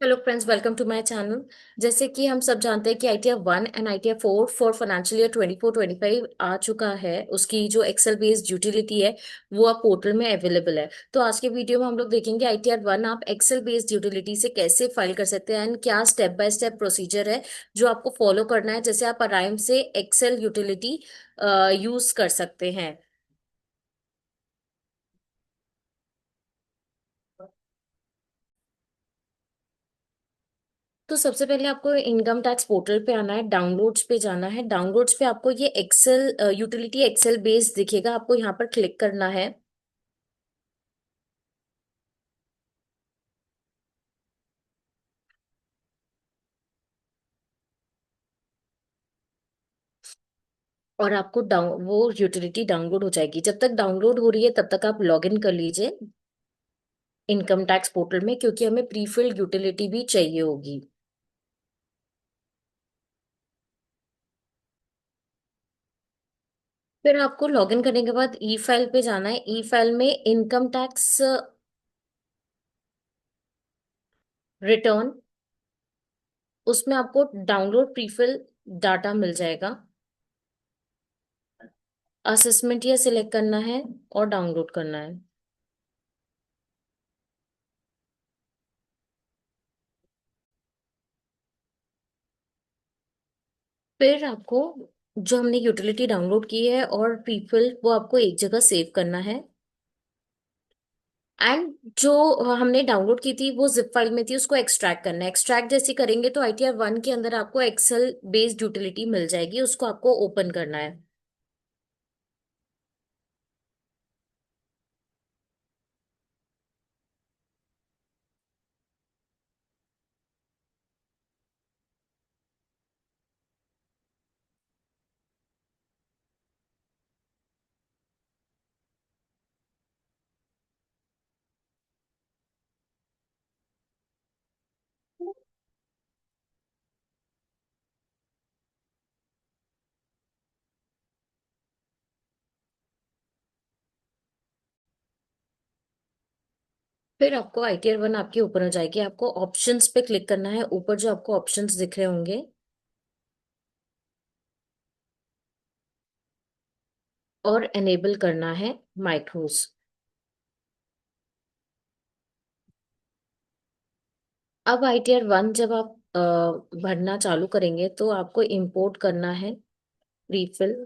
Hello friends, welcome to my channel. जैसे कि हम सब जानते हैं कि ITR 1 and ITR 4 for financial year 24-25 आ चुका है। उसकी जो एक्सेल बेस्ड यूटिलिटी है वो आप पोर्टल में अवेलेबल है। तो आज के वीडियो में हम लोग देखेंगे आईटीआर 1 आप एक्सेल बेस्ड यूटिलिटी से कैसे फाइल कर सकते हैं एंड क्या स्टेप बाय स्टेप प्रोसीजर है जो आपको फॉलो करना है, जैसे आप आराम से एक्सेल यूटिलिटी यूज कर सकते हैं। तो सबसे पहले आपको इनकम टैक्स पोर्टल पे आना है, डाउनलोड्स पे जाना है। डाउनलोड्स पे आपको ये एक्सेल यूटिलिटी एक्सेल बेस दिखेगा, आपको यहाँ पर क्लिक करना है। और आपको डाउन वो यूटिलिटी डाउनलोड हो जाएगी। जब तक डाउनलोड हो रही है तब तक आप लॉग इन कर लीजिए इनकम टैक्स पोर्टल में, क्योंकि हमें प्रीफिल्ड यूटिलिटी भी चाहिए होगी। फिर आपको लॉग इन करने के बाद ई फाइल पे जाना है। ई फाइल में इनकम टैक्स रिटर्न, उसमें आपको डाउनलोड प्रीफिल डाटा मिल जाएगा। असेसमेंट ये सिलेक्ट करना है और डाउनलोड करना है। फिर आपको जो हमने यूटिलिटी डाउनलोड की है और प्रीफिल, वो आपको एक जगह सेव करना है। एंड जो हमने डाउनलोड की थी वो जिप फाइल में थी, उसको एक्सट्रैक्ट करना है। एक्सट्रैक्ट जैसे करेंगे तो आईटीआर 1 के अंदर आपको एक्सेल बेस्ड यूटिलिटी मिल जाएगी, उसको आपको ओपन करना है। फिर आपको आईटीआर 1 आपके ऊपर हो जाएगी। आपको ऑप्शंस पे क्लिक करना है, ऊपर जो आपको ऑप्शंस दिख रहे होंगे, और एनेबल करना है माइक्रोस। अब आईटीआर 1 जब आप भरना चालू करेंगे तो आपको इंपोर्ट करना है प्रीफिल।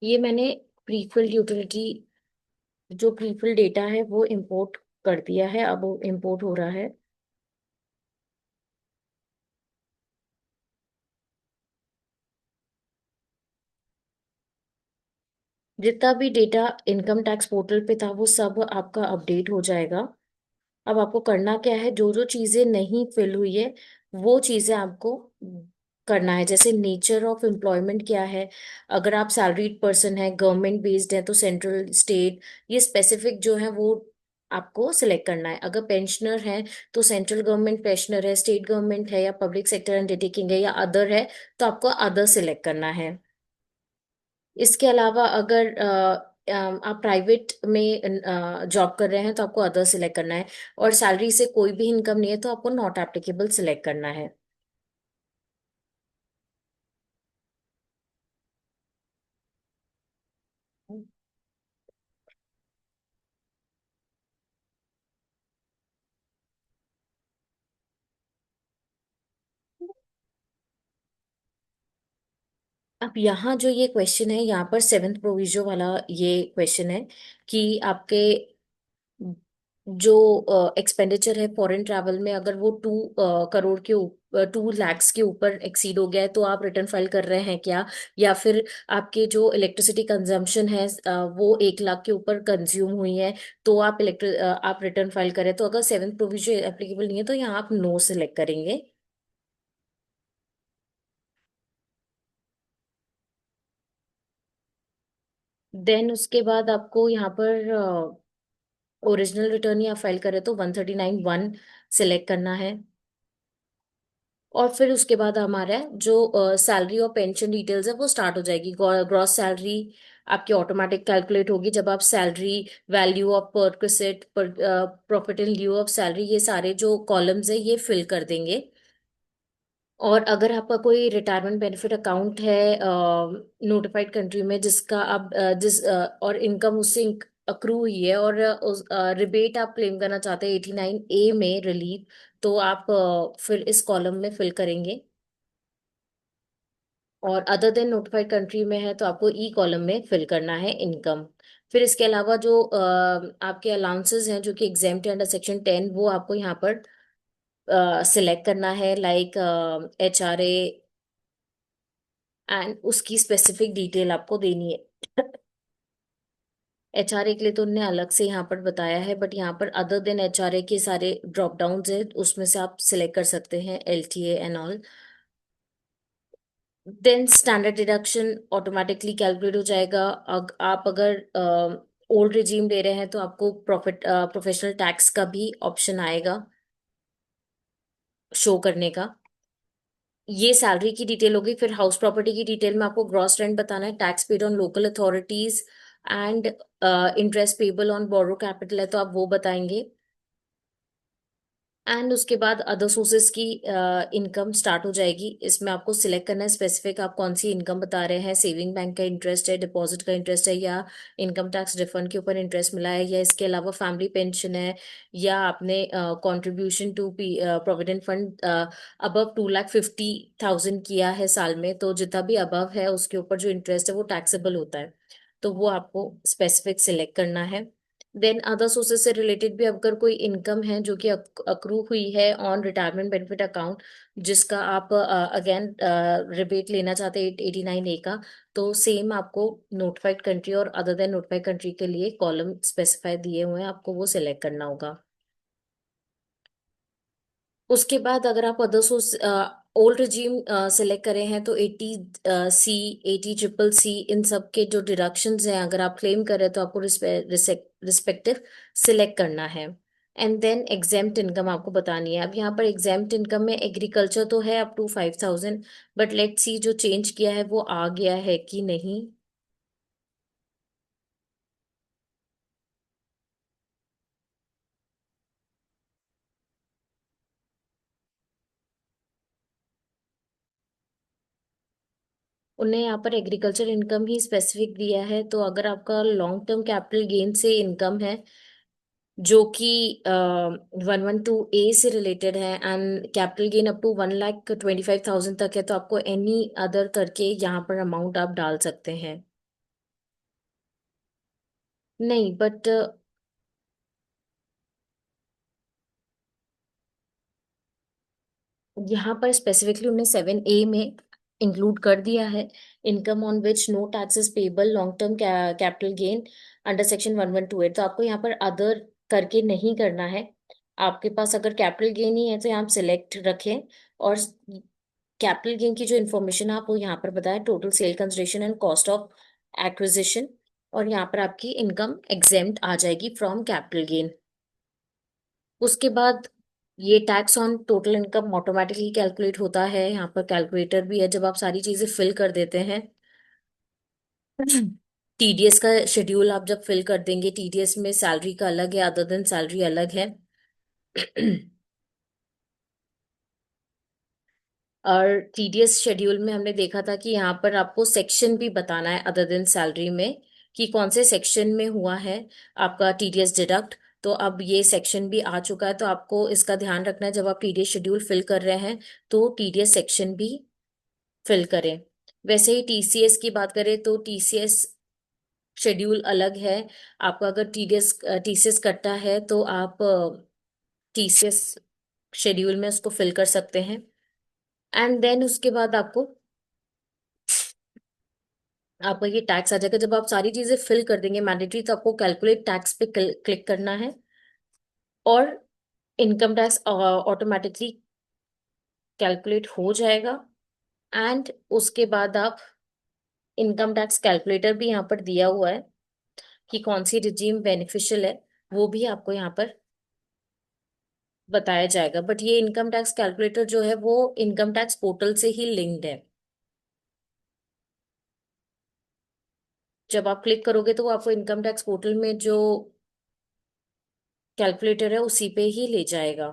ये मैंने प्रीफिल यूटिलिटी, जो प्रीफिल डेटा है वो इंपोर्ट कर दिया है। अब वो इंपोर्ट हो रहा है। जितना भी डेटा इनकम टैक्स पोर्टल पे था वो सब आपका अपडेट हो जाएगा। अब आपको करना क्या है, जो जो चीजें नहीं फिल हुई है वो चीजें आपको करना है। जैसे नेचर ऑफ एम्प्लॉयमेंट क्या है, अगर आप सैलरीड पर्सन है, गवर्नमेंट बेस्ड है, तो सेंट्रल स्टेट, ये स्पेसिफिक जो है वो आपको सिलेक्ट करना है। अगर पेंशनर है तो सेंट्रल गवर्नमेंट पेंशनर है, स्टेट गवर्नमेंट है, या पब्लिक सेक्टर अंडरटेकिंग है, या अदर है, तो आपको अदर सिलेक्ट करना है। इसके अलावा अगर आप प्राइवेट में जॉब कर रहे हैं तो आपको अदर सिलेक्ट करना है। और सैलरी से कोई भी इनकम नहीं है तो आपको नॉट एप्लीकेबल सिलेक्ट करना है। अब यहाँ जो ये क्वेश्चन है, यहाँ पर सेवेंथ प्रोविजो वाला ये क्वेश्चन है कि आपके जो एक्सपेंडिचर है फॉरेन ट्रैवल में, अगर वो 2 करोड़ के ऊपर, 2 लाख्स के ऊपर एक्सीड हो गया है, तो आप रिटर्न फाइल कर रहे हैं क्या? या फिर आपके जो इलेक्ट्रिसिटी कंजम्पशन है वो 1 लाख के ऊपर कंज्यूम हुई है, तो आप रिटर्न फाइल करें। तो अगर सेवन प्रोविजन एप्लीकेबल नहीं है तो यहाँ आप नो सिलेक्ट करेंगे। देन उसके बाद आपको यहाँ पर ओरिजिनल रिटर्न या फाइल करें तो 139(1) सिलेक्ट करना है। और फिर उसके बाद हमारा जो सैलरी और पेंशन डिटेल्स है वो स्टार्ट हो जाएगी। ग्रॉस सैलरी आपकी ऑटोमेटिक कैलकुलेट होगी जब आप salary, value of perquisite, profit in lieu of salary, ये सारे जो कॉलम्स है ये फिल कर देंगे। और अगर आपका कोई रिटायरमेंट बेनिफिट अकाउंट है नोटिफाइड कंट्री में, जिसका आप और इनकम उससे अक्रू हुई है, और उस रिबेट आप क्लेम करना चाहते हैं 89A में रिलीफ, तो आप फिर इस कॉलम में फिल करेंगे। और अदर देन नोटिफाइड कंट्री में है तो आपको ई कॉलम में फिल करना है इनकम। फिर इसके अलावा जो आपके अलाउंसेस हैं जो कि एग्जेम्प्ट है अंडर सेक्शन 10, वो आपको यहाँ पर सिलेक्ट करना है, लाइक HRA, एंड उसकी स्पेसिफिक डिटेल आपको देनी है। HRA के लिए तो उनने अलग से यहाँ पर बताया है, बट यहाँ पर अदर देन HRA के सारे ड्रॉप डाउन है, उसमें से आप सिलेक्ट कर सकते हैं LTA and all. Then standard deduction automatically calculate हो जाएगा। आप अगर ओल्ड रिजीम ले रहे हैं तो आपको प्रोफेशनल टैक्स का भी ऑप्शन आएगा शो करने का। ये सैलरी की डिटेल होगी। फिर हाउस प्रॉपर्टी की डिटेल में आपको ग्रॉस रेंट बताना है, tax paid on local authorities, and interest payable on borrow capital है तो आप वो बताएंगे। एंड उसके बाद अदर सोर्सेज की इनकम स्टार्ट हो जाएगी। इसमें आपको सिलेक्ट करना है स्पेसिफिक आप कौन सी इनकम बता रहे हैं, सेविंग बैंक का इंटरेस्ट है, डिपॉजिट का इंटरेस्ट है, या इनकम टैक्स रिफंड के ऊपर इंटरेस्ट मिला है, या इसके अलावा फैमिली पेंशन है, या आपने contribution to provident fund above 2,50,000 किया है साल में, तो जितना भी अबव है उसके ऊपर जो इंटरेस्ट है वो टैक्सेबल होता है, तो वो आपको स्पेसिफिक सिलेक्ट करना है। देन अदर सोर्सेज से रिलेटेड भी अगर कोई इनकम है जो कि अक्रू हुई है ऑन रिटायरमेंट बेनिफिट अकाउंट, जिसका आप अगेन रिबेट लेना चाहते हैं 89A का, तो सेम आपको नोटिफाइड कंट्री और अदर देन नोटिफाइड कंट्री के लिए कॉलम स्पेसिफाई दिए हुए हैं, आपको वो सिलेक्ट करना होगा। उसके बाद अगर आप other source old regime select करे हैं तो 80C, 80CCC, इन सब के जो डिडक्शंस हैं अगर आप क्लेम करें तो आपको रिस्पेक्टिव सिलेक्ट करना है। एंड देन एग्जेम्प्ट इनकम आपको बतानी है। अब यहाँ पर एग्जेम्प्ट इनकम में एग्रीकल्चर तो है up to 5,000, but let's see जो चेंज किया है वो आ गया है कि नहीं। उन्हें यहाँ पर एग्रीकल्चर इनकम ही स्पेसिफिक दिया है, तो अगर आपका लॉन्ग टर्म कैपिटल गेन से इनकम है जो कि 112A से रिलेटेड है, and capital gain up to 1,25,000 तक है, तो आपको एनी अदर करके यहाँ पर अमाउंट आप डाल सकते हैं। नहीं, बट यहाँ पर स्पेसिफिकली उन्होंने 7A में इंक्लूड कर दिया है, income on which no taxes payable long term capital gain under section 1128। तो आपको यहाँ पर अदर करके नहीं करना है। आपके पास अगर कैपिटल गेन ही है तो यहाँ आप सिलेक्ट रखें, और कैपिटल गेन की जो इन्फॉर्मेशन है आप वो यहाँ पर बताएं, total sale consideration and cost of acquisition, और यहाँ पर आपकी इनकम एग्जेम्प्ट आ जाएगी फ्रॉम कैपिटल गेन। उसके बाद ये tax on total income automatically calculate होता है, यहाँ पर कैलकुलेटर भी है जब आप सारी चीजें फिल कर देते हैं। TDS का शेड्यूल आप जब फिल कर देंगे, TDS में सैलरी का अलग है, अदर देन सैलरी अलग है। और TDS शेड्यूल में हमने देखा था कि यहाँ पर आपको सेक्शन भी बताना है अदर देन सैलरी में, कि कौन से सेक्शन में हुआ है आपका TDS डिडक्ट। तो अब ये सेक्शन भी आ चुका है, तो आपको इसका ध्यान रखना है जब आप TDS शेड्यूल फिल कर रहे हैं तो TDS सेक्शन भी फिल करें। वैसे ही TCS की बात करें तो TCS शेड्यूल अलग है। आपका अगर टीडीएस टीसीएस कटता है तो आप टीसीएस शेड्यूल में उसको फिल कर सकते हैं। एंड देन उसके बाद आपको आपका ये टैक्स आ जाएगा। जब आप सारी चीजें फिल कर देंगे मैंडेटरी, तो आपको कैलकुलेट टैक्स पे क्लिक करना है, और इनकम टैक्स ऑटोमेटिकली कैलकुलेट हो जाएगा। एंड उसके बाद आप इनकम टैक्स कैलकुलेटर भी यहाँ पर दिया हुआ है कि कौन सी रिजीम बेनिफिशियल है, वो भी आपको यहाँ पर बताया जाएगा। बट ये इनकम टैक्स कैलकुलेटर जो है वो इनकम टैक्स पोर्टल से ही लिंक्ड है। जब आप क्लिक करोगे तो वो आपको इनकम टैक्स पोर्टल में जो कैलकुलेटर है उसी पे ही ले जाएगा।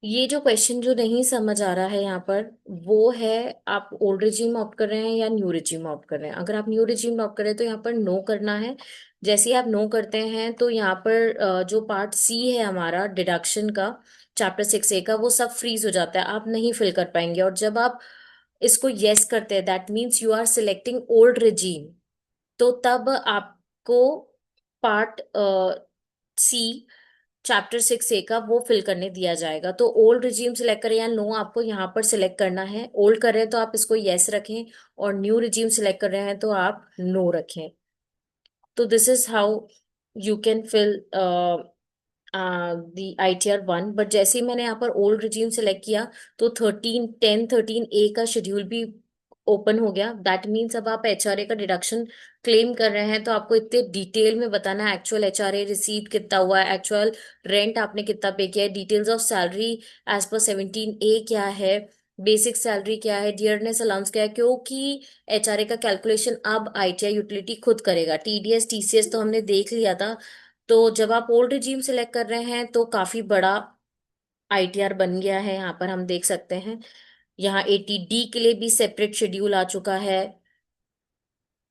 ये जो क्वेश्चन जो नहीं समझ आ रहा है यहाँ पर, वो है आप ओल्ड रिजीम ऑप्ट कर रहे हैं या न्यू रिजीम ऑप्ट कर रहे हैं। अगर आप न्यू रिजीम ऑप्ट कर रहे हैं तो यहाँ पर नो करना है। जैसे ही आप नो करते हैं तो यहाँ पर जो पार्ट सी है हमारा डिडक्शन का, चैप्टर 6A का, वो सब फ्रीज हो जाता है, आप नहीं फिल कर पाएंगे। और जब आप इसको यस करते हैं, that means you are selecting old regime, तो तब आपको पार्ट सी चैप्टर 6A का वो फिल करने दिया जाएगा। तो ओल्ड रिजीम सिलेक्ट करें या नो, आपको यहाँ पर सिलेक्ट करना है। ओल्ड कर रहे हैं तो आप इसको यस रखें, और न्यू रिजीम सिलेक्ट कर रहे हैं तो आप नो रखें। तो this is how you can fill the ITR 1। But जैसे ही मैंने यहाँ पर ओल्ड रिजीम सेलेक्ट किया, तो 13 का शेड्यूल भी ओपन हो गया। दैट मीन्स अब आप HRA का डिडक्शन क्लेम कर रहे हैं तो आपको इतने डिटेल में बताना है एक्चुअल HRA रिसीट कितना हुआ है, एक्चुअल रेंट आपने कितना पे किया है, details of salary as per 17A क्या है, बेसिक सैलरी क्या है, डियरनेस अलाउंस क्या है। क्योंकि HRA का कैलकुलेशन अब ITI यूटिलिटी खुद करेगा। TDS TCS तो हमने देख लिया था। तो जब आप ओल्ड रिजीम सिलेक्ट कर रहे हैं तो काफी बड़ा ITR बन गया है। यहाँ पर हम देख सकते हैं, यहाँ 80D के लिए भी सेपरेट शेड्यूल आ चुका है,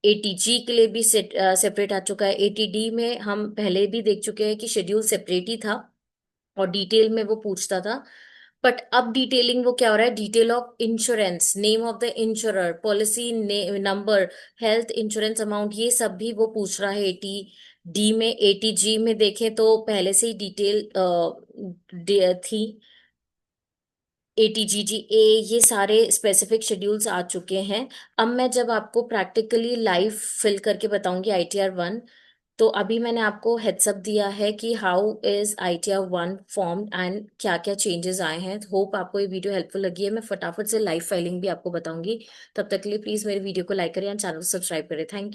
80G के लिए भी सेपरेट आ चुका है। 80D में हम पहले भी देख चुके हैं कि शेड्यूल सेपरेट ही था और डिटेल में वो पूछता था। बट अब डिटेलिंग वो क्या हो रहा है, detail of insurance, name of the insurer, policy number, health insurance amount, ये सब भी वो पूछ रहा है 80D में। 80G में देखें तो पहले से ही डिटेल थी। 80GGA, ये सारे स्पेसिफिक शेड्यूल्स आ चुके हैं। अब मैं जब आपको प्रैक्टिकली लाइव फिल करके बताऊंगी ITR 1, तो अभी मैंने आपको हेड्सअप दिया है कि how is ITR 1 form and क्या क्या चेंजेस आए हैं। होप आपको ये वीडियो हेल्पफुल लगी है। मैं फटाफट से लाइव फाइलिंग भी आपको बताऊंगी। तब तक के लिए प्लीज मेरे वीडियो को लाइक करें एंड चैनल सब्सक्राइब करें। Thank you.